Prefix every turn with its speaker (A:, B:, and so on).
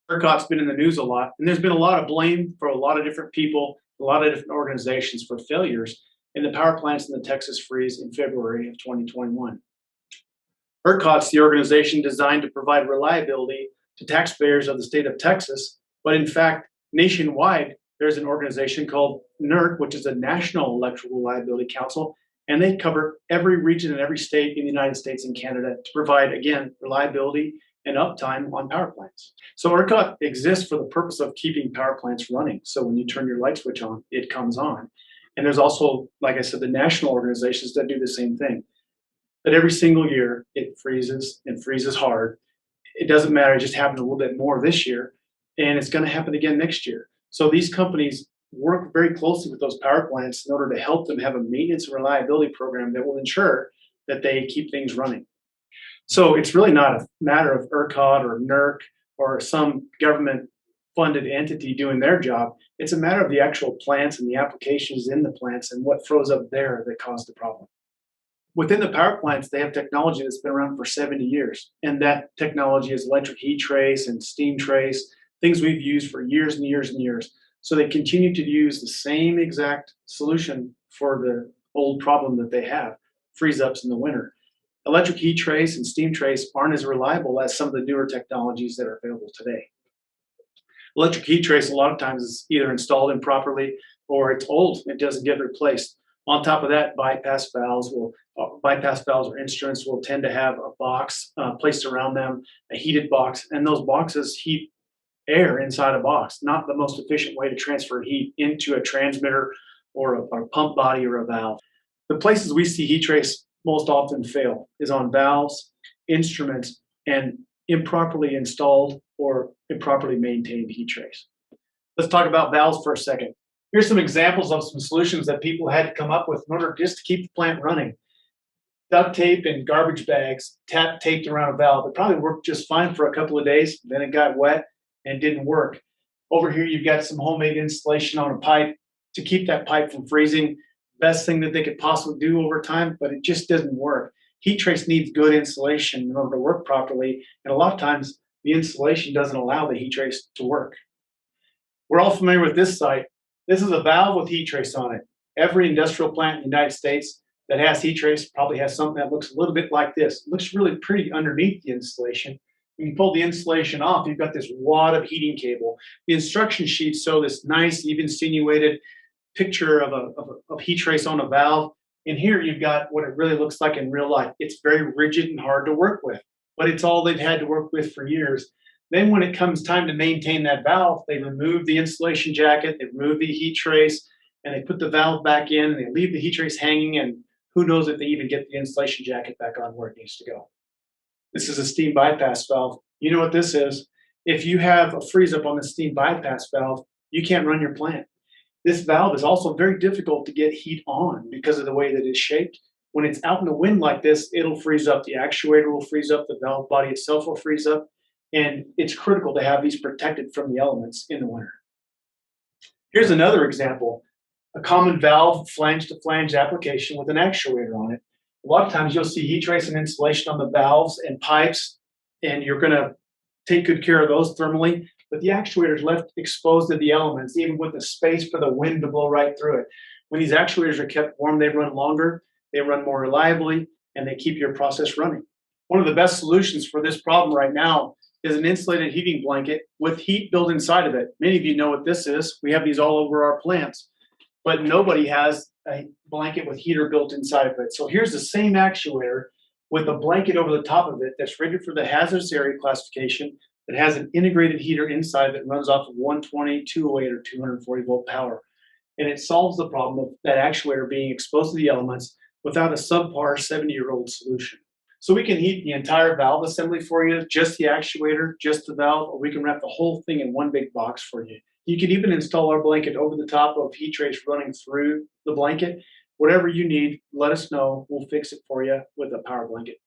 A: ERCOT's been in the news a lot, and there's been a lot of blame for a lot of different people, a lot of different organizations for failures in the power plants in the Texas freeze in February of 2021. ERCOT's the organization designed to provide reliability to taxpayers of the state of Texas, but in fact, nationwide, there's an organization called NERC, which is a National Electrical Reliability Council, and they cover every region and every state in the United States and Canada to provide, again, reliability and uptime on power plants. So ERCOT exists for the purpose of keeping power plants running. So when you turn your light switch on, it comes on. And there's also, like I said, the national organizations that do the same thing. But every single year, it freezes and freezes hard. It doesn't matter, it just happened a little bit more this year, and it's going to happen again next year. So these companies work very closely with those power plants in order to help them have a maintenance and reliability program that will ensure that they keep things running. So it's really not a matter of ERCOT or NERC or some government funded entity doing their job. It's a matter of the actual plants and the applications in the plants and what froze up there that caused the problem. Within the power plants, they have technology that's been around for 70 years. And that technology is electric heat trace and steam trace, things we've used for years and years and years. So they continue to use the same exact solution for the old problem that they have, freeze ups in the winter. Electric heat trace and steam trace aren't as reliable as some of the newer technologies that are available today. Electric heat trace a lot of times is either installed improperly or it's old, it doesn't get replaced. On top of that, bypass valves or instruments will tend to have a box placed around them, a heated box, and those boxes heat air inside a box, not the most efficient way to transfer heat into a transmitter or a pump body or a valve. The places we see heat trace most often fail is on valves, instruments, and improperly installed or improperly maintained heat trace. Let's talk about valves for a second. Here's some examples of some solutions that people had to come up with in order just to keep the plant running. Duct tape and garbage bags taped around a valve. It probably worked just fine for a couple of days, then it got wet and didn't work. Over here, you've got some homemade insulation on a pipe to keep that pipe from freezing. Best thing that they could possibly do over time, but it just doesn't work. Heat trace needs good insulation in order to work properly, and a lot of times the insulation doesn't allow the heat trace to work. We're all familiar with this site. This is a valve with heat trace on it. Every industrial plant in the United States that has heat trace probably has something that looks a little bit like this. It looks really pretty underneath the insulation. When you pull the insulation off, you've got this wad of heating cable. The instruction sheets show this nice, even insinuated picture of heat trace on a valve. And here you've got what it really looks like in real life. It's very rigid and hard to work with, but it's all they've had to work with for years. Then when it comes time to maintain that valve, they remove the insulation jacket, they remove the heat trace, and they put the valve back in, and they leave the heat trace hanging, and who knows if they even get the insulation jacket back on where it needs to go. This is a steam bypass valve. You know what this is. If you have a freeze up on the steam bypass valve, you can't run your plant. This valve is also very difficult to get heat on because of the way that it's shaped. When it's out in the wind like this, it'll freeze up. The actuator will freeze up, the valve body itself will freeze up, and it's critical to have these protected from the elements in the winter. Here's another example, a common valve flange-to-flange application with an actuator on it. A lot of times you'll see heat trace and insulation on the valves and pipes, and you're going to take good care of those thermally, but the actuator is left exposed to the elements, even with the space for the wind to blow right through it. When these actuators are kept warm, they run longer, they run more reliably, and they keep your process running. One of the best solutions for this problem right now is an insulated heating blanket with heat built inside of it. Many of you know what this is. We have these all over our plants, but nobody has a blanket with heater built inside of it. So here's the same actuator with a blanket over the top of it that's rated for the hazardous area classification that has an integrated heater inside that runs off of 120, 208, or 240 volt power. And it solves the problem of that actuator being exposed to the elements without a subpar 70-year-old solution. So we can heat the entire valve assembly for you, just the actuator, just the valve, or we can wrap the whole thing in one big box for you. You can even install our blanket over the top of heat trace running through the blanket. Whatever you need, let us know. We'll fix it for you with a power blanket.